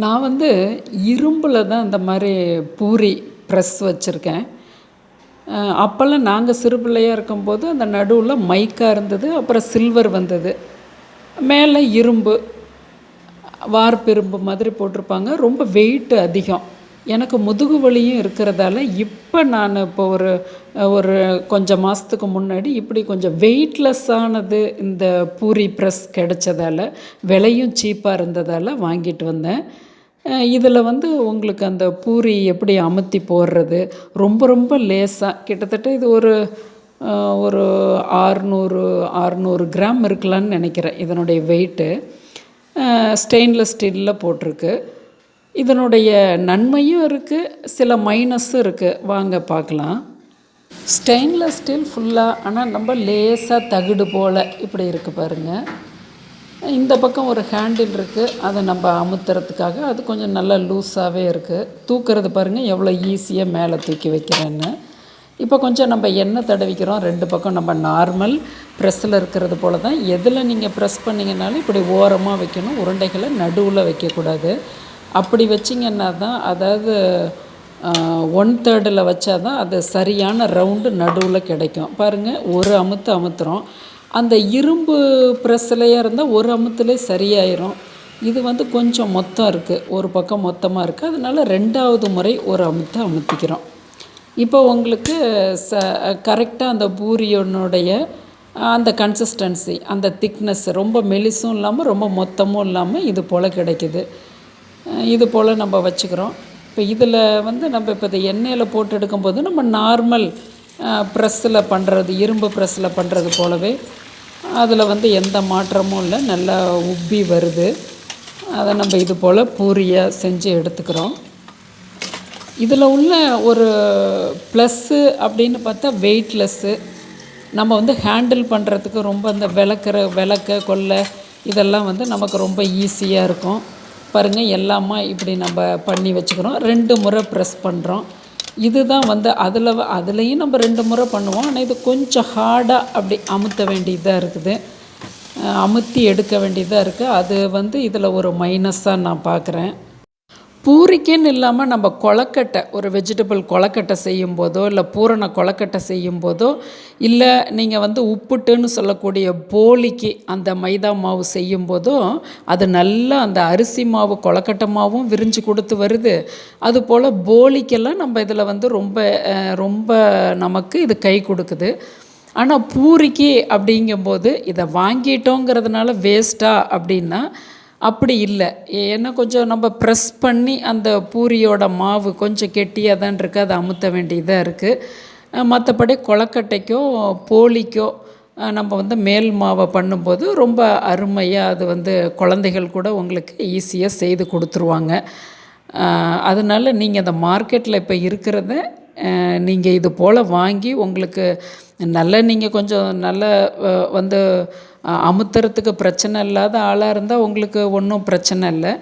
நான் வந்து இரும்பில் தான் இந்த மாதிரி பூரி ப்ரெஸ் வச்சுருக்கேன். அப்போல்லாம் நாங்கள் சிறு பிள்ளையா இருக்கும்போது அந்த நடுவில் மைக்கா இருந்தது. அப்புறம் சில்வர் வந்தது. மேலே இரும்பு, வார்ப்பு இரும்பு மாதிரி போட்டிருப்பாங்க. ரொம்ப வெயிட் அதிகம். எனக்கு முதுகு வலியும் இருக்கிறதால இப்போ நான் இப்போ ஒரு ஒரு கொஞ்சம் மாதத்துக்கு முன்னாடி இப்படி கொஞ்சம் வெயிட்லெஸ்ஸானது இந்த பூரி ப்ரெஸ் கிடைச்சதால, விலையும் சீப்பாக இருந்ததால் வாங்கிட்டு வந்தேன். இதில் வந்து உங்களுக்கு அந்த பூரி எப்படி அமுத்தி போடுறது, ரொம்ப ரொம்ப லேசாக கிட்டத்தட்ட இது ஒரு ஒரு 600 கிராம் இருக்கலான்னு நினைக்கிறேன் இதனுடைய வெயிட்டு. ஸ்டெயின்லெஸ் ஸ்டீலில் போட்டிருக்கு. இதனுடைய நன்மையும் இருக்குது, சில மைனஸும் இருக்குது. வாங்க பார்க்கலாம். ஸ்டெயின்லெஸ் ஸ்டீல் ஃபுல்லாக, ஆனால் ரொம்ப லேசாக தகுடு போல் இப்படி இருக்குது பாருங்கள். இந்த பக்கம் ஒரு ஹேண்டில் இருக்குது, அதை நம்ம அமுத்துறதுக்காக. அது கொஞ்சம் நல்லா லூஸாகவே இருக்குது. தூக்கிறது பாருங்கள் எவ்வளோ ஈஸியாக மேலே தூக்கி வைக்கிறேன்னு. இப்போ கொஞ்சம் நம்ம எண்ணெய் தடவிக்கிறோம். 2 பக்கம் நம்ம நார்மல் ப்ரெஸ்ஸில் இருக்கிறது போல் தான். எதில் நீங்கள் ப்ரெஸ் பண்ணிங்கனாலும் இப்படி ஓரமாக வைக்கணும், உருண்டைகளை நடுவில் வைக்கக்கூடாது. அப்படி வச்சிங்கன்னா தான், அதாவது 1/3 வச்சா தான் அது சரியான ரவுண்டு நடுவில் கிடைக்கும். பாருங்கள், ஒரு அமுத்துறோம். அந்த இரும்பு ப்ரெஸ்லையாக இருந்தால் ஒரு அமுத்துலே சரியாயிரும். இது வந்து கொஞ்சம் மொத்தம் இருக்குது, ஒரு பக்கம் மொத்தமாக இருக்குது. அதனால் 2வது முறை ஒரு அமுத்திக்கிறோம். இப்போ உங்களுக்கு கரெக்டாக அந்த பூரியோனுடைய அந்த கன்சிஸ்டன்சி, அந்த திக்னஸ் ரொம்ப மெலிசும் இல்லாமல் ரொம்ப மொத்தமும் இல்லாமல் இது போல் கிடைக்கிது. இது போல் நம்ம வச்சுக்கிறோம். இப்போ இதில் வந்து நம்ம இப்போ இதை எண்ணெயில் போட்டு எடுக்கும்போது நம்ம நார்மல் ப்ரெஸ்ஸில் பண்ணுறது, இரும்பு ப்ரெஸ்ஸில் பண்ணுறது போலவே அதில் வந்து எந்த மாற்றமும் இல்லை, நல்லா உப்பி வருது. அதை நம்ம இது போல் பூரியாக செஞ்சு எடுத்துக்கிறோம். இதில் உள்ள ஒரு ப்ளஸ்ஸு அப்படின்னு பார்த்தா வெயிட்லெஸ்ஸு. நம்ம வந்து ஹேண்டில் பண்ணுறதுக்கு ரொம்ப அந்த விளக்க கொல்லை இதெல்லாம் வந்து நமக்கு ரொம்ப ஈஸியாக இருக்கும். பாருங்கள், எல்லாமா இப்படி நம்ம பண்ணி வச்சுக்கிறோம். 2 முறை ப்ரெஸ் பண்ணுறோம். இதுதான் வந்து அதுலேயும் நம்ம 2 முறை பண்ணுவோம். ஆனால் இது கொஞ்சம் ஹார்டாக அப்படி அமுத்த வேண்டியதாக இருக்குது, அமுத்தி எடுக்க வேண்டியதாக இருக்குது. அது வந்து இதில் ஒரு மைனஸாக நான் பார்க்குறேன். பூரிக்குன்னு இல்லாமல் நம்ம கொழக்கட்டை, ஒரு வெஜிடபிள் கொழக்கட்டை செய்யும்போதோ, இல்லை பூரண கொழக்கட்டை செய்யும்போதோ, இல்லை நீங்கள் வந்து உப்புட்டுன்னு சொல்லக்கூடிய போலிக்கு அந்த மைதா மாவு செய்யும்போதோ, அது நல்லா அந்த அரிசி மாவு கொழக்கட்டை மாவும் விரிஞ்சு கொடுத்து வருது. அதுபோல் போலிக்கெல்லாம் நம்ம இதில் வந்து ரொம்ப ரொம்ப நமக்கு இது கை கொடுக்குது. ஆனால் பூரிக்கு அப்படிங்கும்போது இதை வாங்கிட்டோங்கிறதுனால வேஸ்ட்டா அப்படின்னா அப்படி இல்லை. ஏன்னா கொஞ்சம் நம்ம ப்ரெஸ் பண்ணி அந்த பூரியோட மாவு கொஞ்சம் கெட்டியாக தான் இருக்குது, அதை அமுத்த வேண்டியதாக இருக்குது. மற்றபடி கொழக்கட்டைக்கோ போலிக்கோ நம்ம வந்து மேல் மாவை பண்ணும்போது ரொம்ப அருமையாக அது வந்து குழந்தைகள் கூட உங்களுக்கு ஈஸியாக செய்து கொடுத்துருவாங்க. அதனால் நீங்கள் அந்த மார்க்கெட்டில் இப்போ இருக்கிறத நீங்கள் இது போல் வாங்கி உங்களுக்கு நீங்கள் கொஞ்சம் நல்ல வந்து அமுத்துறதுக்கு பிரச்சனை இல்லாத ஆளாக இருந்தால் உங்களுக்கு ஒன்றும் பிரச்சனை இல்லை.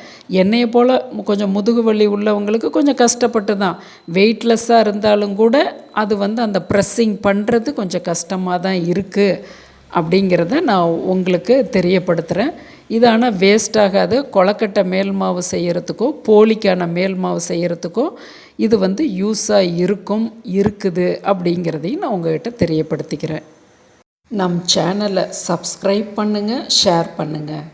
என்னையை போல் கொஞ்சம் முதுகு வலி உள்ளவங்களுக்கு கொஞ்சம் கஷ்டப்பட்டு தான், வெயிட்லெஸ்ஸாக இருந்தாலும் கூட அது வந்து அந்த ப்ரெஸ்ஸிங் பண்ணுறது கொஞ்சம் கஷ்டமாக தான் இருக்குது அப்படிங்கிறத நான் உங்களுக்கு தெரியப்படுத்துகிறேன். இது ஆனால் வேஸ்ட் ஆகாது. கொழக்கட்டை மேல் மாவு செய்கிறதுக்கோ போலிக்கான மேல் மாவு செய்கிறதுக்கோ இது வந்து யூஸாக இருக்குது அப்படிங்கிறதையும் நான் உங்கள்கிட்ட தெரியப்படுத்திக்கிறேன். நம் சேனலை சப்ஸ்கிரைப் பண்ணுங்கள், ஷேர் பண்ணுங்கள்.